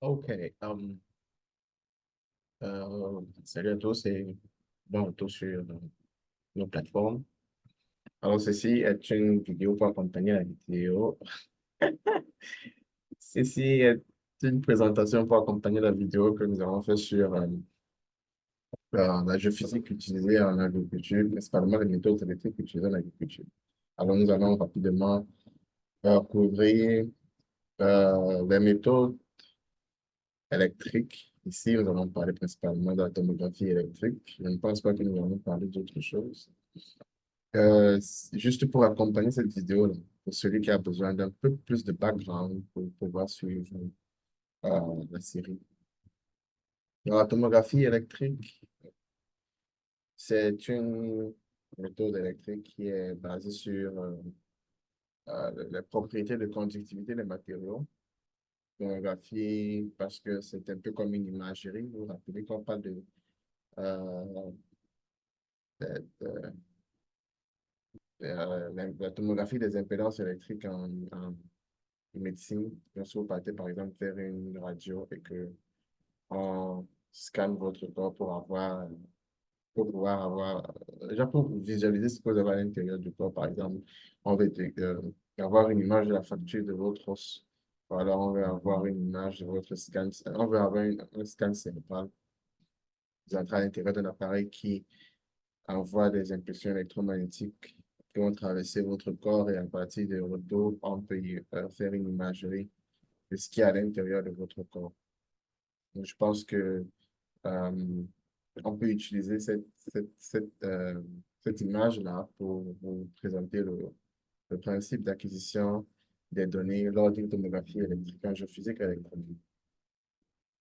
OK. Salut à tous et bon retour sur nos plateformes. Alors, ceci est une vidéo pour accompagner la vidéo. Ceci est une présentation pour accompagner la vidéo que nous avons fait sur la géophysique utilisée en agriculture, principalement les méthodes électriques utilisées en agriculture. Alors, nous allons rapidement couvrir les méthodes électriques. Ici, nous allons parler principalement de la tomographie électrique. Je ne pense pas que nous allons parler d'autre chose. Juste pour accompagner cette vidéo, là, pour celui qui a besoin d'un peu plus de background pour pouvoir suivre la série. Alors, la tomographie électrique, c'est une méthode électrique qui est basée sur les propriétés de conductivité des matériaux. Tomographie, parce que c'est un peu comme une imagerie. Vous vous rappelez qu'on parle euh, de- la tomographie des impédances électriques en médecine. Lorsque vous partez, par exemple, faire une radio et que on scanne votre corps pour pouvoir avoir, déjà pour visualiser ce que vous avez à l'intérieur du corps, par exemple, on veut avoir une image de la fracture de votre os. Voilà, on veut avoir une image de votre scan, on veut avoir un scan cérébral. Vous entrez à l'intérieur d'un appareil qui envoie des impulsions électromagnétiques qui vont traverser votre corps et à partir de votre dos, on peut faire une imagerie de ce qui est à l'intérieur de votre corps. Donc, je pense que euh, on peut utiliser cette image-là pour vous présenter le principe d'acquisition des données lors d'une tomographie électrique en géophysique électronique.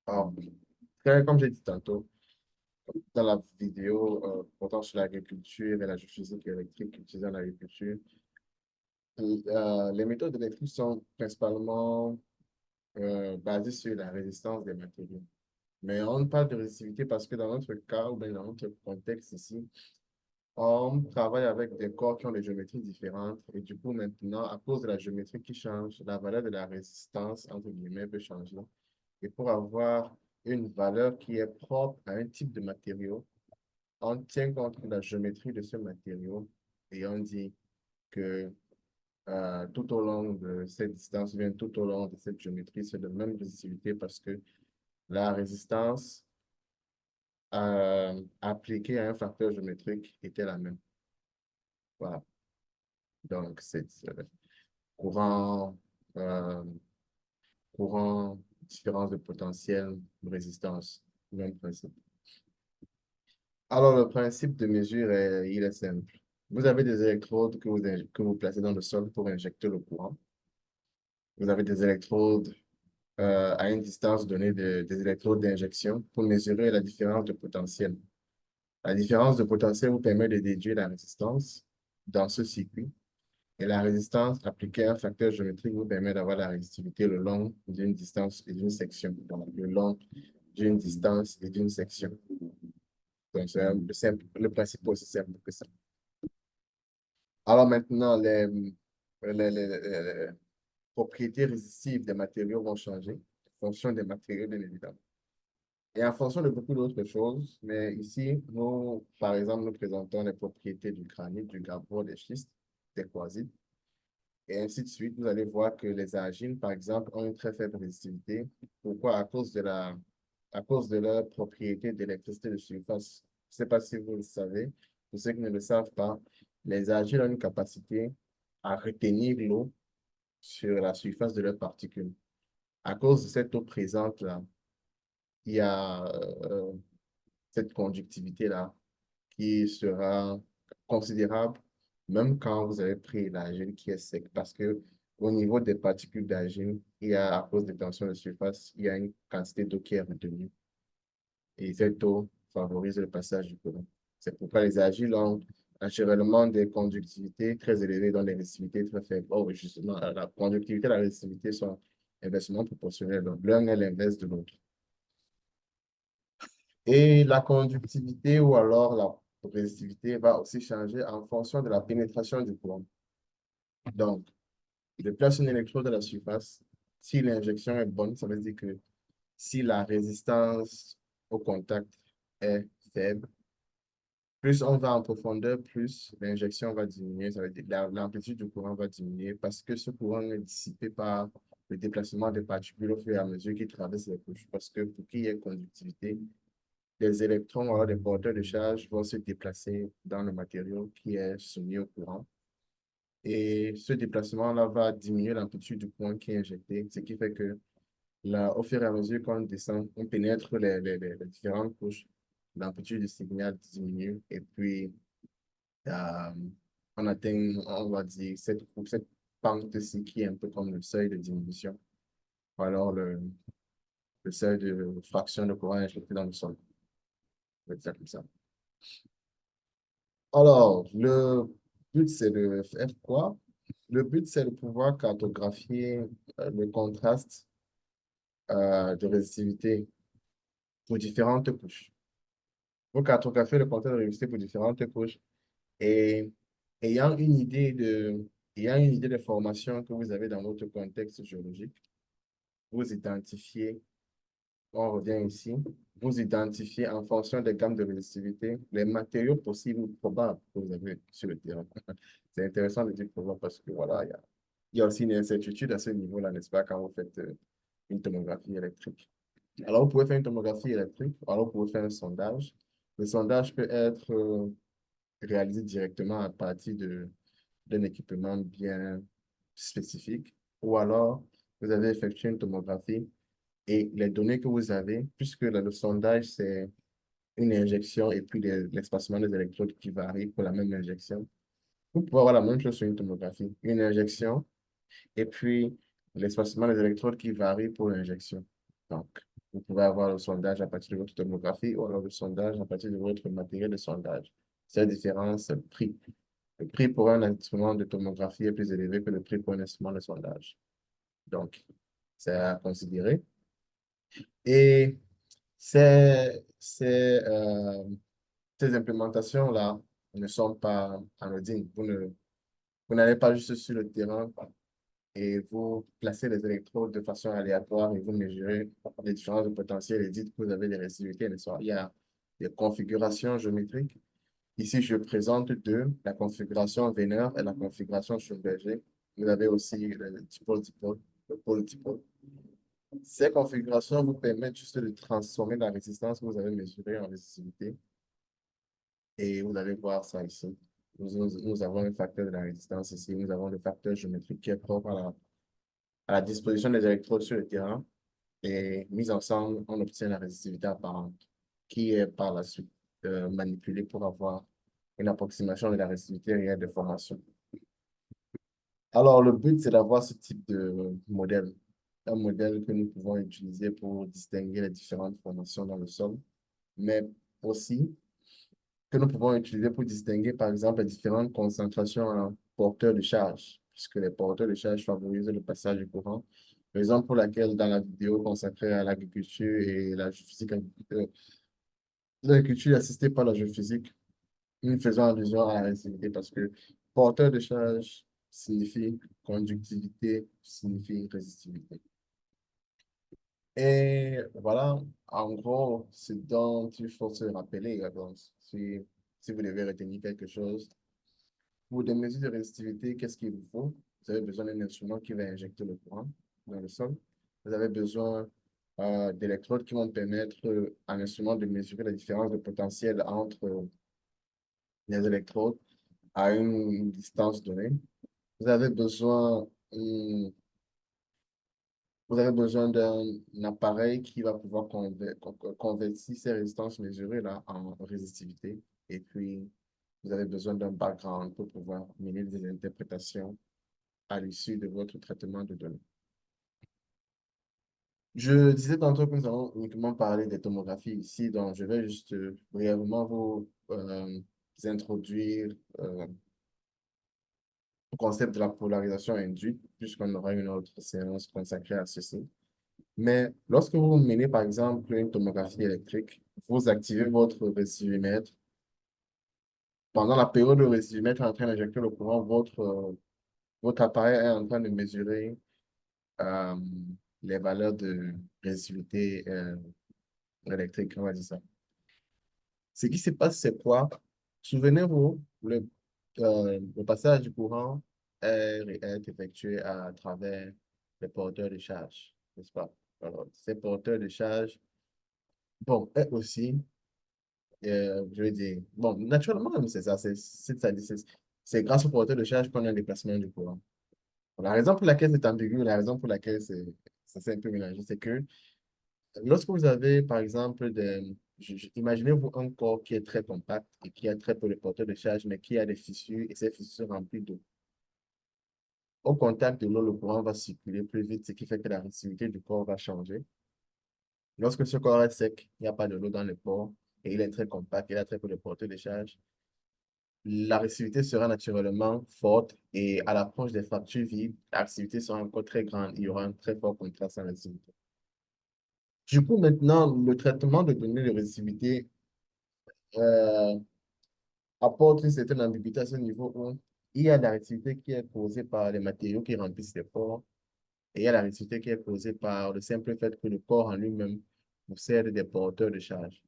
Alors, comme j'ai dit tantôt, dans la vidéo portant sur l'agriculture et la géophysique électrique utilisée en agriculture, les méthodes électriques sont principalement basées sur la résistance des matériaux. Mais on parle de résistivité parce que dans notre cas, ou bien dans notre contexte ici, on travaille avec des corps qui ont des géométries différentes. Et du coup, maintenant, à cause de la géométrie qui change, la valeur de la résistance, entre guillemets, peut changer. Et pour avoir une valeur qui est propre à un type de matériau, on tient compte de la géométrie de ce matériau et on dit que tout au long de cette distance, bien tout au long de cette géométrie, c'est de même résistivité parce que la résistance appliquée à un facteur géométrique était la même. Voilà. Donc, c'est courant, euh, courant, différence de potentiel, résistance, même principe. Alors, le principe de mesure, il est simple. Vous avez des électrodes que vous placez dans le sol pour injecter le courant. Vous avez des électrodes à une distance donnée des électrodes d'injection pour mesurer la différence de potentiel. La différence de potentiel vous permet de déduire la résistance dans ce circuit. Et la résistance appliquée à un facteur géométrique vous permet d'avoir la résistivité le long d'une distance et d'une section. Donc, le long d'une distance et d'une section. Donc, c'est le principe est aussi simple que ça. Alors maintenant, les propriétés résistives des matériaux vont changer en fonction des matériaux, bien évidemment. Et en fonction de beaucoup d'autres choses. Mais ici, nous, par exemple, nous présentons les propriétés du granit, du gabbro, des schistes, des quartzites. Et ainsi de suite, vous allez voir que les argiles, par exemple, ont une très faible résistivité. Pourquoi? À cause de leur propriété d'électricité de surface. Je ne sais pas si vous le savez. Pour ceux qui ne le savent pas, les argiles ont une capacité à retenir l'eau sur la surface de leurs particules. À cause de cette eau présente-là, il y a cette conductivité-là qui sera considérable même quand vous avez pris l'argile qui est sec. Parce que au niveau des particules d'argile, il y a, à cause des tensions de surface, il y a une quantité d'eau qui est retenue. Et cette eau favorise le passage du courant. C'est pourquoi les argiles ont naturellement des conductivités très élevées dans des résistivités très faibles. Or, justement, la conductivité et la résistivité sont inversement proportionnelles. Donc, l'un est l'inverse de l'autre. Et la conductivité ou alors la résistivité va aussi changer en fonction de la pénétration du courant. Donc, je place une électrode à la surface. Si l'injection est bonne, ça veut dire que si la résistance au contact est faible, plus on va en profondeur, plus l'injection va diminuer, ça veut dire l'amplitude du courant va diminuer parce que ce courant est dissipé par le déplacement des particules au fur et à mesure qu'ils traversent les couches. Parce que pour qu'il y ait conductivité, les électrons ou alors des porteurs de charge vont se déplacer dans le matériau qui est soumis au courant. Et ce déplacement-là va diminuer l'amplitude du courant qui est injecté, ce qui fait que là, au fur et à mesure qu'on descend, on pénètre les différentes couches, l'amplitude du signal diminue et puis euh, on atteint, on va dire, cette pente-ci qui est un peu comme le seuil de diminution, ou alors le seuil de fraction de courant injecté dans le sol. On va dire comme ça. Alors, le but, c'est de faire quoi? Le but, c'est de pouvoir cartographier le contraste de résistivité pour différentes couches. Vous cartographiez le contraste de résistivité pour différentes couches et ayant une idée de, ayant une idée de formation que vous avez dans votre contexte géologique, vous identifiez, on revient ici, vous identifiez en fonction des gammes de résistivité les matériaux possibles ou probables que vous avez sur le terrain. C'est intéressant de dire probable parce que voilà, il y a aussi une incertitude à ce niveau-là, n'est-ce pas, quand vous faites une tomographie électrique. Alors, vous pouvez faire une tomographie électrique, alors vous pouvez faire un sondage. Le sondage peut être réalisé directement à partir d'un équipement bien spécifique, ou alors vous avez effectué une tomographie et les données que vous avez, puisque le sondage, c'est une injection et puis l'espacement des électrodes qui varie pour la même injection. Vous pouvez avoir la même chose sur une tomographie, une injection et puis l'espacement des électrodes qui varie pour l'injection. Donc, vous pouvez avoir le sondage à partir de votre tomographie ou alors le sondage à partir de votre matériel de sondage. Cette différence, c'est le prix. Le prix pour un instrument de tomographie est plus élevé que le prix pour un instrument de sondage. Donc, c'est à considérer. Et ces implémentations-là ne sont pas anodines. Vous n'allez pas juste sur le terrain et vous placez les électrodes de façon aléatoire et vous mesurez les différences de potentiel et dites que vous avez des résistivités. Il y a des configurations géométriques. Ici, je présente deux, la configuration Wiener et la configuration Schlumberger. Vous avez aussi le dipôle-dipôle, le pôle-dipôle. Ces configurations vous permettent juste de transformer la résistance que vous avez mesurée en résistivité. Et vous allez voir ça ici. Nous avons un facteur de la résistance ici. Nous avons le facteur géométrique qui est propre à la disposition des électrodes sur le terrain. Et mis ensemble, on obtient la résistivité apparente qui est par la suite manipulée pour avoir une approximation de la résistivité réelle de formation. Alors, le but, c'est d'avoir ce type de modèle. Un modèle que nous pouvons utiliser pour distinguer les différentes formations dans le sol, mais aussi que nous pouvons utiliser pour distinguer, par exemple, les différentes concentrations en porteurs de charge, puisque les porteurs de charge favorisent le passage du courant. Raison pour laquelle, dans la vidéo consacrée à l'agriculture et la géophysique, l'agriculture assistée par la géophysique, nous faisons allusion à la résistivité parce que porteur de charge signifie conductivité, signifie résistivité. Et voilà, en gros, ce dont il faut se rappeler. Donc, si vous devez retenir quelque chose, pour des mesures de résistivité, qu'est-ce qu'il vous faut? Vous avez besoin d'un instrument qui va injecter le courant dans le sol. Vous avez besoin d'électrodes qui vont permettre à l'instrument de mesurer la différence de potentiel entre les électrodes à une distance donnée. Vous avez besoin, vous avez besoin d'un appareil qui va pouvoir convertir ces résistances mesurées là en résistivité. Et puis, vous avez besoin d'un background pour pouvoir mener des interprétations à l'issue de votre traitement de données. Je disais tantôt que nous allons uniquement parler des tomographies ici, donc je vais juste brièvement vous introduire au concept de la polarisation induite, puisqu'on aura une autre séance consacrée à ceci. Mais lorsque vous menez, par exemple, une tomographie électrique, vous activez votre récivimètre. Pendant la période où le récivimètre est en train d'injecter le courant, votre appareil est en train de mesurer euh, les valeurs de résistivité électrique, on va dire ça. Ce qui se passe, c'est quoi? Souvenez-vous, le passage du courant est effectué à travers les porteurs de charge, n'est-ce pas? Alors, ces porteurs de charge, bon, eux aussi, je veux dire, bon, naturellement, même, c'est ça, c'est grâce aux porteurs de charge qu'on a un déplacement du courant. La raison pour laquelle c'est ambigu, la raison pour laquelle ça s'est un peu mélangé, c'est que lorsque vous avez, par exemple, imaginez-vous un corps qui est très compact et qui a très peu de porteurs de charge, mais qui a des fissures et ces fissures sont remplies d'eau. Au contact de l'eau, le courant va circuler plus vite, ce qui fait que la résistivité du corps va changer. Lorsque ce corps est sec, il n'y a pas de l'eau dans le corps et il est très compact, il a très peu de porteurs de charge, la résistivité sera naturellement forte et à l'approche des fractures vives, la résistivité sera encore très grande. Il y aura un très fort contraste en résistivité. Du coup, maintenant, le traitement de données de résistivité euh, apporte une certaine ambiguïté à ce niveau où il y a la réactivité qui est causée par les matériaux qui remplissent les pores et il y a la réactivité qui est causée par le simple fait que le corps en lui-même possède des porteurs de charge.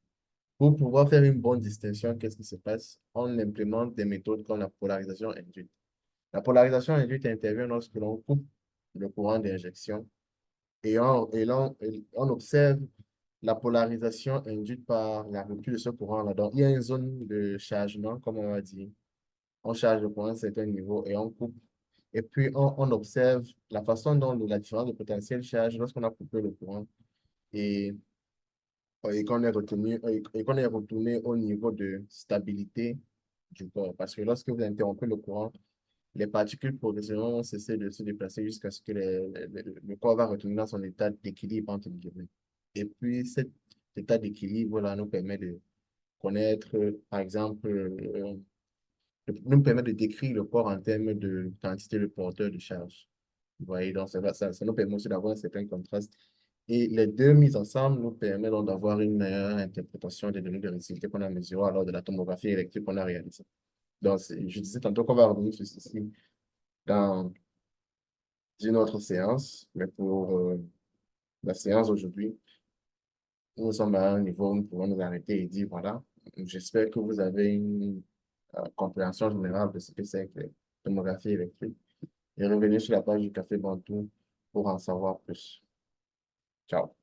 Pour pouvoir faire une bonne distinction, qu'est-ce qui se passe? On implémente des méthodes comme la polarisation induite. La polarisation induite intervient lorsque l'on coupe le courant d'injection et on observe la polarisation induite par la rupture de ce courant-là. Donc, il y a une zone de chargement, comme on va dire. On charge le courant à un certain niveau et on coupe. Et puis, on observe la façon dont la différence de potentiel charge lorsqu'on a coupé le courant et, et qu'on est retourné au niveau de stabilité du corps. Parce que lorsque vous interrompez le courant, les particules progressivement vont cesser de se déplacer jusqu'à ce que le corps va retourner dans son état d'équilibre entre guillemets. Et puis, cet état d'équilibre-là nous permet de connaître, par exemple, nous permet de décrire le corps en termes de quantité de porteurs de charge. Vous voyez, donc ça nous permet aussi d'avoir un certain contraste. Et les deux mises ensemble nous permettent donc d'avoir une meilleure interprétation des données de résistivité qu'on a mesurées lors de la tomographie électrique qu'on a réalisée. Donc, je disais tantôt qu'on va revenir sur ceci dans une autre séance, mais pour la séance d'aujourd'hui, nous sommes à un niveau où nous pouvons nous arrêter et dire, voilà, j'espère que vous avez une compréhension générale de ce que c'est que la tomographie électrique. Et revenez sur la page du Café Bantou pour en savoir plus. Ciao.